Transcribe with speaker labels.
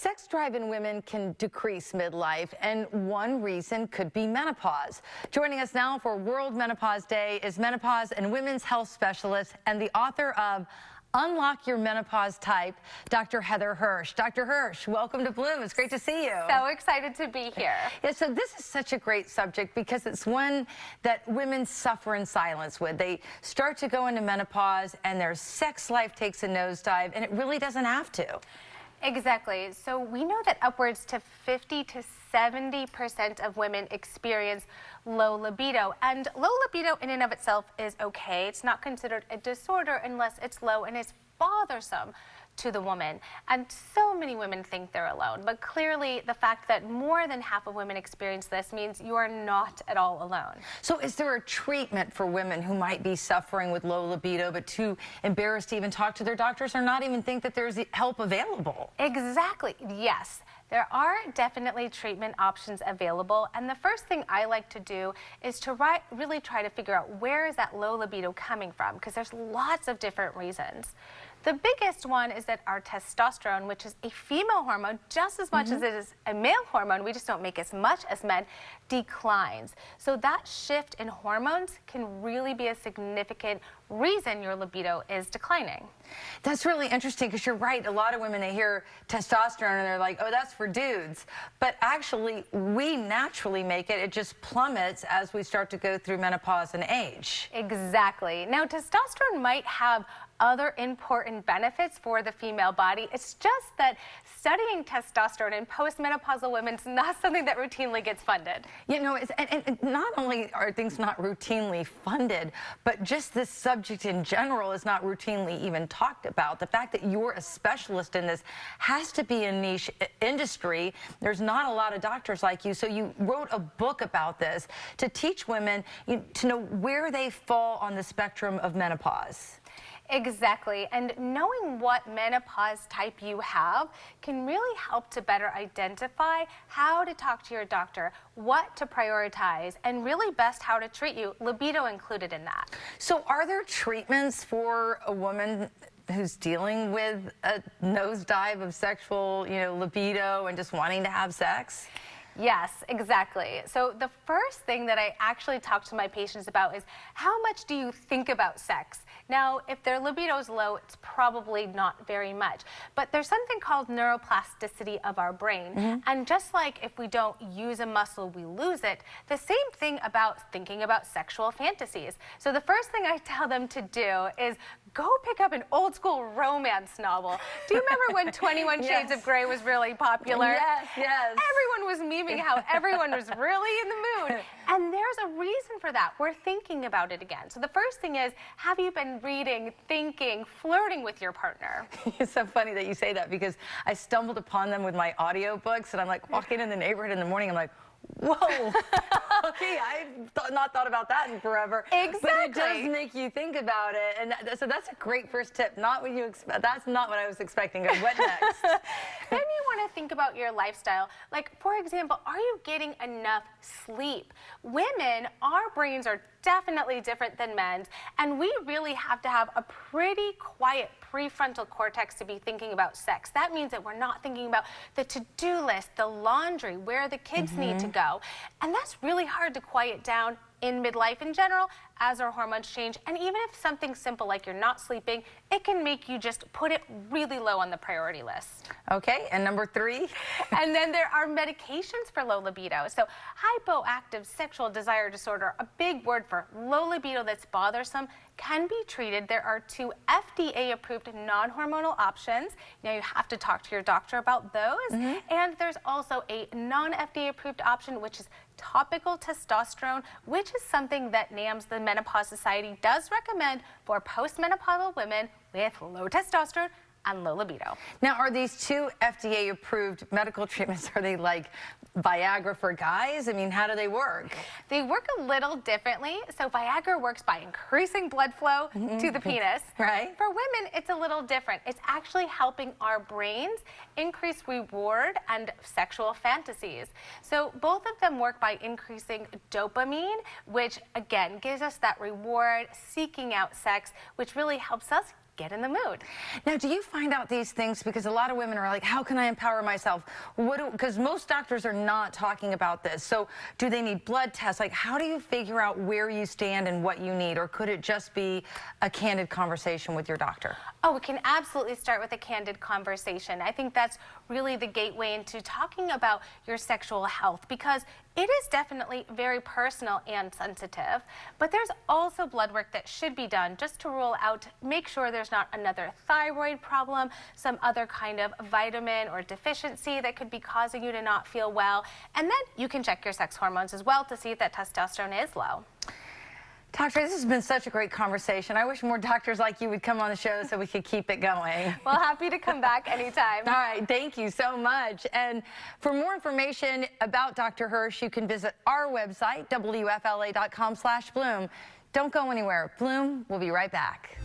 Speaker 1: Sex drive in women can decrease midlife, and one reason could be menopause. Joining us now for World Menopause Day is menopause and women's health specialist and the author of Unlock Your Menopause Type, Dr. Heather Hirsch. Dr. Hirsch, welcome to Bloom. It's great to see you.
Speaker 2: So excited to be here.
Speaker 1: Yeah, so this is such a great subject because it's one that women suffer in silence with. They start to go into menopause and their sex life takes a nosedive, and it really doesn't have to.
Speaker 2: Exactly. So we know that upwards to 50 to 70% of women experience low libido. And low libido in and of itself is okay. It's not considered a disorder unless it's low and it's bothersome to the woman. And so many women think they're alone. But clearly the fact that more than half of women experience this means you are not at all alone.
Speaker 1: So is there a treatment for women who might be suffering with low libido but too embarrassed to even talk to their doctors or not even think that there's help available?
Speaker 2: Exactly. Yes. There are definitely treatment options available, and the first thing I like to do is to really try to figure out where is that low libido coming from, because there's lots of different reasons. The biggest one is that our testosterone, which is a female hormone just as much as it is a male hormone, we just don't make as much as men, declines. So that shift in hormones can really be a significant reason your libido is declining.
Speaker 1: That's really interesting because you're right. A lot of women, they hear testosterone and they're like, oh, that's for dudes. But actually, we naturally make it. It just plummets as we start to go through menopause and age.
Speaker 2: Exactly. Now, testosterone might have other important benefits for the female body. It's just that studying testosterone in postmenopausal women is not something that routinely gets funded.
Speaker 1: You know, and not only are things not routinely funded, but just this subject in general is not routinely even talked about. The fact that you're a specialist in this has to be a niche industry. There's not a lot of doctors like you, so you wrote a book about this to teach women to know where they fall on the spectrum of menopause.
Speaker 2: Exactly, and knowing what menopause type you have can really help to better identify how to talk to your doctor, what to prioritize, and really best how to treat you, libido included in that.
Speaker 1: So are there treatments for a woman who's dealing with a nosedive of sexual, libido and just wanting to have sex?
Speaker 2: Yes, exactly. So the first thing that I actually talk to my patients about is how much do you think about sex? Now, if their libido is low, it's probably not very much. But there's something called neuroplasticity of our brain. And just like if we don't use a muscle, we lose it, the same thing about thinking about sexual fantasies. So the first thing I tell them to do is go pick up an old school romance novel. Do you remember when 21 Shades of Grey was really popular?
Speaker 1: Yes, yes.
Speaker 2: Everyone was memeing how everyone was really in the mood. And there's a reason for that. We're thinking about it again. So the first thing is, have you been reading, thinking, flirting with your partner?
Speaker 1: It's so funny that you say that because I stumbled upon them with my audiobooks and I'm like walking in the neighborhood in the morning, I'm like, whoa, okay, I've not thought about that in forever.
Speaker 2: Exactly.
Speaker 1: But it does make you think about it. And so that's a great first tip. Not what you expect. That's not what I was expecting. What next?
Speaker 2: Then you want to think about your lifestyle. Like, for example, are you getting enough sleep? Women, our brains are definitely different than men's, and we really have to have a pretty quiet prefrontal cortex to be thinking about sex. That means that we're not thinking about the to-do list, the laundry, where the kids need to go. And that's really hard to quiet down in midlife in general as our hormones change. And even if something simple like you're not sleeping, it can make you just put it really low on the priority list.
Speaker 1: Okay, and number 3?
Speaker 2: And then there are medications for low libido. So hypoactive sexual desire disorder, a big word for low libido that's bothersome, can be treated. There are 2 FDA-approved non-hormonal options. Now you have to talk to your doctor about those. And there's also a non-FDA-approved option, which is topical testosterone, which is something that NAMS, the Menopause Society, does recommend for postmenopausal women with low testosterone and low libido.
Speaker 1: Now, are these 2 FDA-approved medical treatments, are they like Viagra for guys? I mean, how do they work?
Speaker 2: They work a little differently. So Viagra works by increasing blood flow to the penis.
Speaker 1: Right.
Speaker 2: For women, it's a little different. It's actually helping our brains increase reward and sexual fantasies. So both of them work by increasing dopamine, which again gives us that reward, seeking out sex, which really helps us get in the mood.
Speaker 1: Now, do you find out these things because a lot of women are like, how can I empower myself? Because most doctors are not talking about this. So do they need blood tests? Like, how do you figure out where you stand and what you need? Or could it just be a candid conversation with your doctor?
Speaker 2: Oh, we can absolutely start with a candid conversation. I think that's really the gateway into talking about your sexual health, because it is definitely very personal and sensitive, but there's also blood work that should be done just to rule out, make sure there's not another thyroid problem, some other kind of vitamin or deficiency that could be causing you to not feel well. And then you can check your sex hormones as well to see if that testosterone is low.
Speaker 1: Doctor, this has been such a great conversation. I wish more doctors like you would come on the show so we could keep it going.
Speaker 2: Well, happy to come back anytime.
Speaker 1: All right, thank you so much. And for more information about Dr. Hirsch, you can visit our website, WFLA.com/Bloom. Don't go anywhere. Bloom will be right back.